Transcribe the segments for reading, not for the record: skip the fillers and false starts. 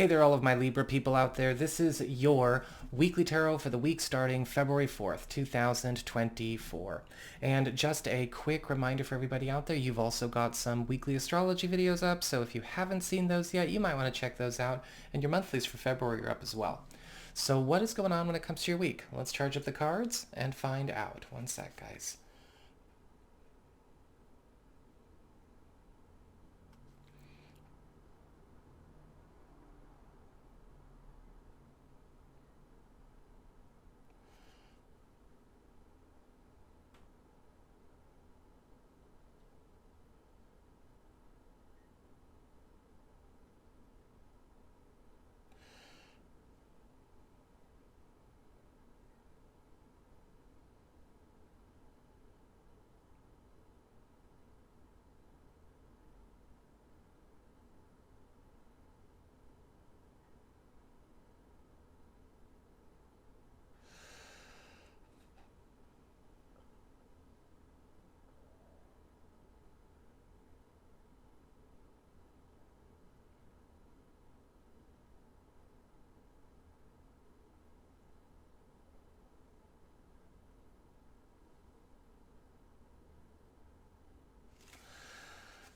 Hey there, all of my Libra people out there. This is your weekly tarot for the week starting February 4th, 2024. And just a quick reminder for everybody out there, you've also got some weekly astrology videos up, so if you haven't seen those yet, you might want to check those out. And your monthlies for February are up as well. So what is going on when it comes to your week? Let's charge up the cards and find out. One sec, guys.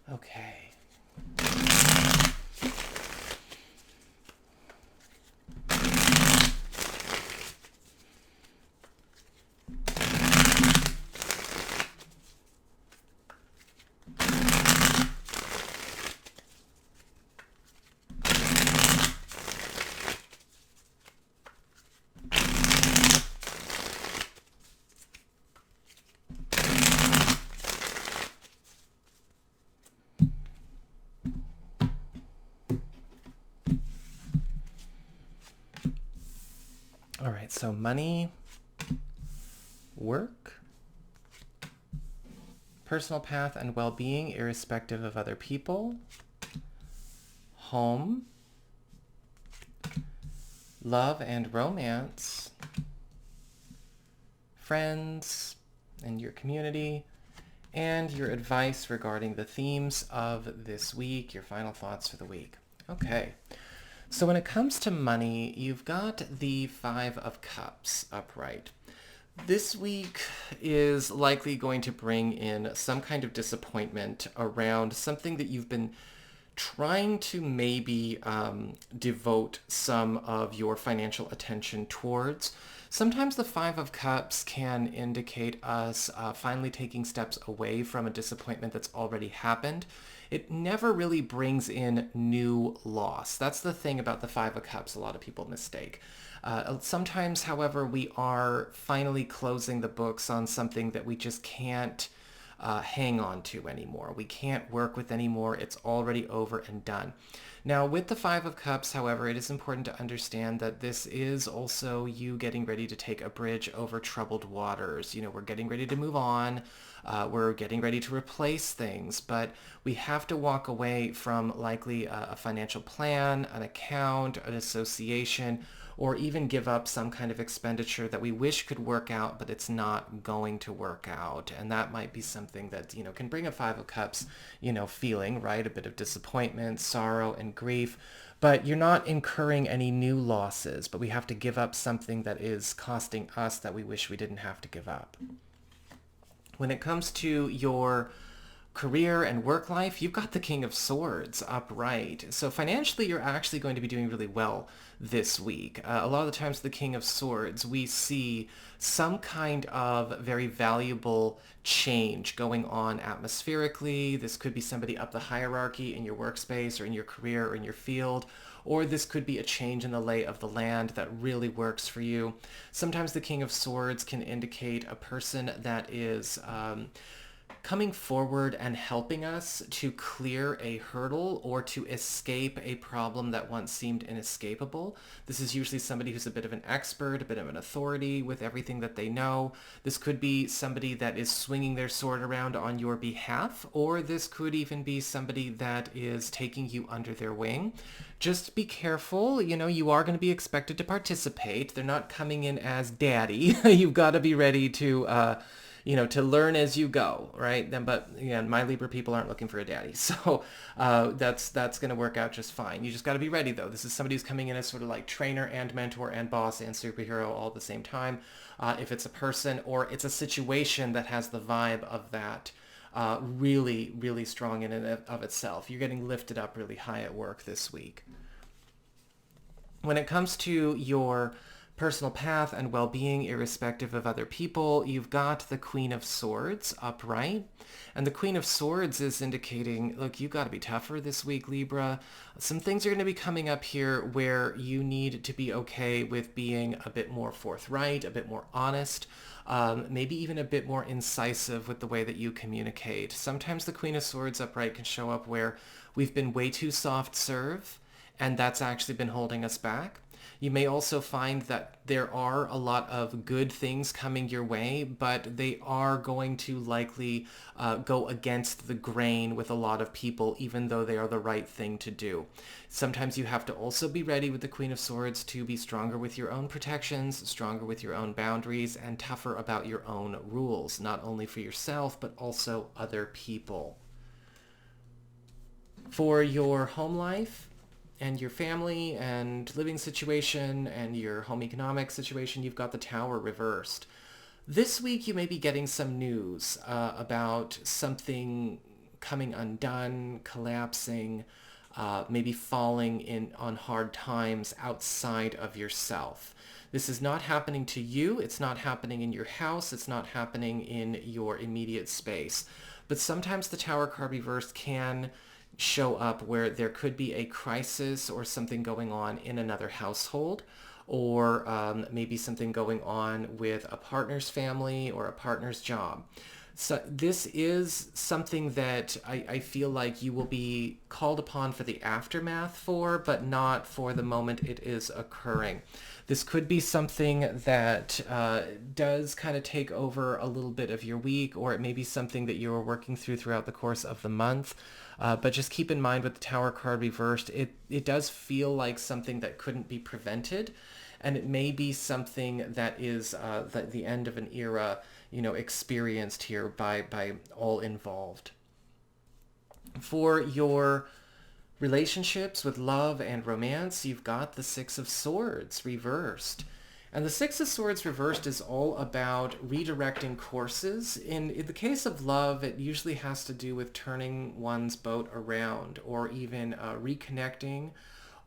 Okay. All right, so money, work, personal path and well-being irrespective of other people, home, love and romance, friends and your community, and your advice regarding the themes of this week, your final thoughts for the week. Okay. So when it comes to money, you've got the Five of Cups upright. This week is likely going to bring in some kind of disappointment around something that you've been trying to maybe devote some of your financial attention towards. Sometimes the Five of Cups can indicate us finally taking steps away from a disappointment that's already happened. It never really brings in new loss. That's the thing about the Five of Cups a lot of people mistake. Sometimes, however, we are finally closing the books on something that we just can't hang on to anymore. We can't work with anymore. It's already over and done. Now, with the Five of Cups, however, it is important to understand that this is also you getting ready to take a bridge over troubled waters. You know, we're getting ready to move on. We're getting ready to replace things, but we have to walk away from likely a financial plan, an account, an association, or even give up some kind of expenditure that we wish could work out, but it's not going to work out. And that might be something that, you know, can bring a Five of Cups, you know, feeling, right? A bit of disappointment, sorrow, and grief. But you're not incurring any new losses, but we have to give up something that is costing us that we wish we didn't have to give up. When it comes to your career and work life, you've got the King of Swords upright. So financially, you're actually going to be doing really well this week. A lot of the times the King of Swords, we see some kind of very valuable change going on atmospherically. This could be somebody up the hierarchy in your workspace or in your career or in your field, or this could be a change in the lay of the land that really works for you. Sometimes the King of Swords can indicate a person that is coming forward and helping us to clear a hurdle or to escape a problem that once seemed inescapable. This is usually somebody who's a bit of an expert, a bit of an authority with everything that they know. This could be somebody that is swinging their sword around on your behalf, or this could even be somebody that is taking you under their wing. Just be careful, you know, you are going to be expected to participate. They're not coming in as daddy. You've got to be ready to to learn as you go, right? Then, but again, my Libra people aren't looking for a daddy, so that's going to work out just fine. You just got to be ready, though. This is somebody who's coming in as sort of like trainer and mentor and boss and superhero all at the same time. If it's a person or it's a situation that has the vibe of that, really, really strong in and of itself. You're getting lifted up really high at work this week. When it comes to your personal path and well-being, irrespective of other people, you've got the Queen of Swords upright. And the Queen of Swords is indicating, look, you've got to be tougher this week, Libra. Some things are going to be coming up here where you need to be okay with being a bit more forthright, a bit more honest, maybe even a bit more incisive with the way that you communicate. Sometimes the Queen of Swords upright can show up where we've been way too soft serve, and that's actually been holding us back. You may also find that there are a lot of good things coming your way, but they are going to likely go against the grain with a lot of people, even though they are the right thing to do. Sometimes you have to also be ready with the Queen of Swords to be stronger with your own protections, stronger with your own boundaries, and tougher about your own rules, not only for yourself, but also other people. For your home life, and your family and living situation and your home economic situation, you've got the Tower reversed. This week you may be getting some news about something coming undone, collapsing, maybe falling in on hard times outside of yourself. This is not happening to you. It's not happening in your house. It's not happening in your immediate space. But sometimes the Tower card reversed can show up where there could be a crisis or something going on in another household, or maybe something going on with a partner's family or a partner's job. So this is something that I feel like you will be called upon for the aftermath for, but not for the moment it is occurring. This could be something that does kind of take over a little bit of your week, or it may be something that you're working through throughout the course of the month. But just keep in mind with the Tower card reversed, it does feel like something that couldn't be prevented. And it may be something that is the end of an era, experienced here by all involved. For your relationships with love and romance, you've got the Six of Swords reversed. And the Six of Swords reversed is all about redirecting courses. In the case of love, it usually has to do with turning one's boat around, or even reconnecting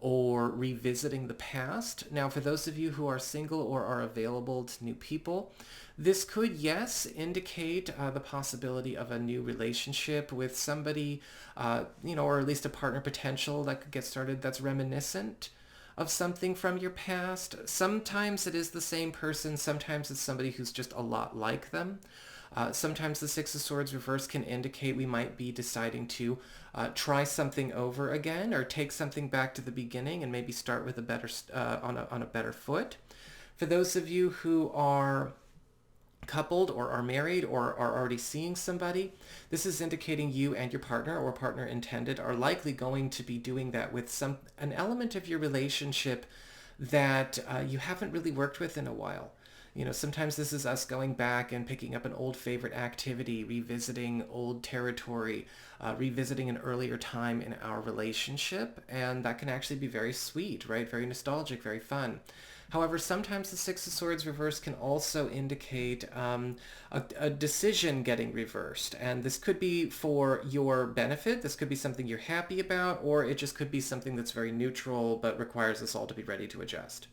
or revisiting the past. Now, for those of you who are single or are available to new people, this could, yes, indicate the possibility of a new relationship with somebody, or at least a partner potential that could get started that's reminiscent of something from your past. Sometimes it is the same person. Sometimes it's somebody who's just a lot like them. Sometimes the Six of Swords reverse can indicate we might be deciding to try something over again, or take something back to the beginning and maybe start with a better on a better foot. For those of you who are coupled or are married or are already seeing somebody, this is indicating you and your partner or partner intended are likely going to be doing that with an element of your relationship that you haven't really worked with in a while. Sometimes this is us going back and picking up an old favorite activity, revisiting old territory, revisiting an earlier time in our relationship, and that can actually be very sweet, right? Very nostalgic, very fun. However, sometimes the Six of Swords reverse can also indicate a decision getting reversed. And this could be for your benefit. This could be something you're happy about, or it just could be something that's very neutral but requires us all to be ready to adjust.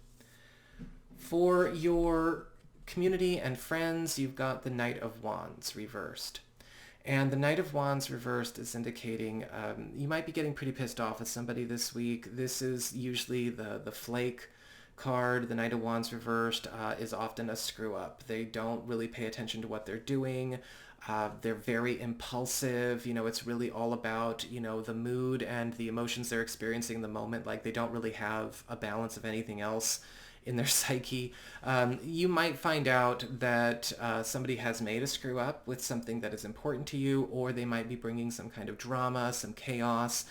For your community and friends, you've got the Knight of Wands reversed. And the Knight of Wands reversed is indicating you might be getting pretty pissed off with somebody this week. This is usually the flake card. The Knight of Wands reversed is often a screw up. They don't really pay attention to what they're doing. They're very impulsive. It's really all about, the mood and the emotions they're experiencing in the moment. Like, they don't really have a balance of anything else in their psyche. You might find out that somebody has made a screw up with something that is important to you, or they might be bringing some kind of drama, some chaos,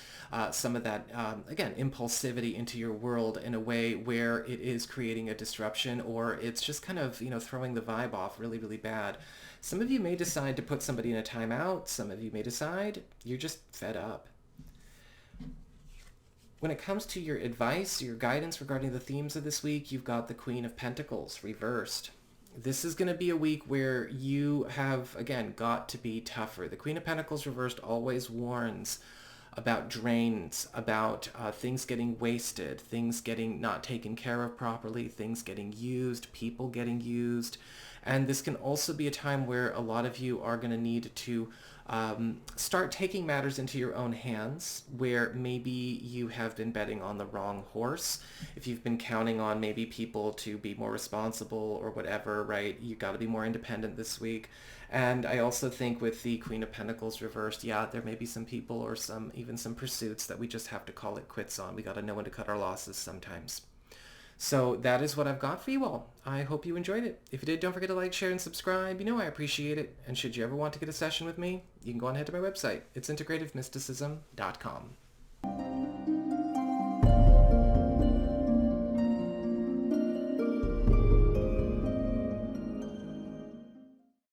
some of that, again, impulsivity into your world in a way where it is creating a disruption, or it's just kind of, throwing the vibe off really, really bad. Some of you may decide to put somebody in a timeout. Some of you may decide you're just fed up. When it comes to your advice, your guidance regarding the themes of this week, you've got the Queen of Pentacles reversed. This is going to be a week where you have, again, got to be tougher. The Queen of Pentacles reversed always warns about drains, about things getting wasted, things getting not taken care of properly, things getting used, people getting used. And this can also be a time where a lot of you are going to need to start taking matters into your own hands, where maybe you have been betting on the wrong horse. If you've been counting on maybe people to be more responsible or whatever, right? You got to be more independent this week. And I also think with the Queen of Pentacles reversed, yeah, there may be some people or even some pursuits that we just have to call it quits on. We got to know when to cut our losses sometimes. So that is what I've got for you all. I hope you enjoyed it. If you did, don't forget to like, share, and subscribe. You know I appreciate it. And should you ever want to get a session with me, you can go on ahead to my website. It's integrativemysticism.com.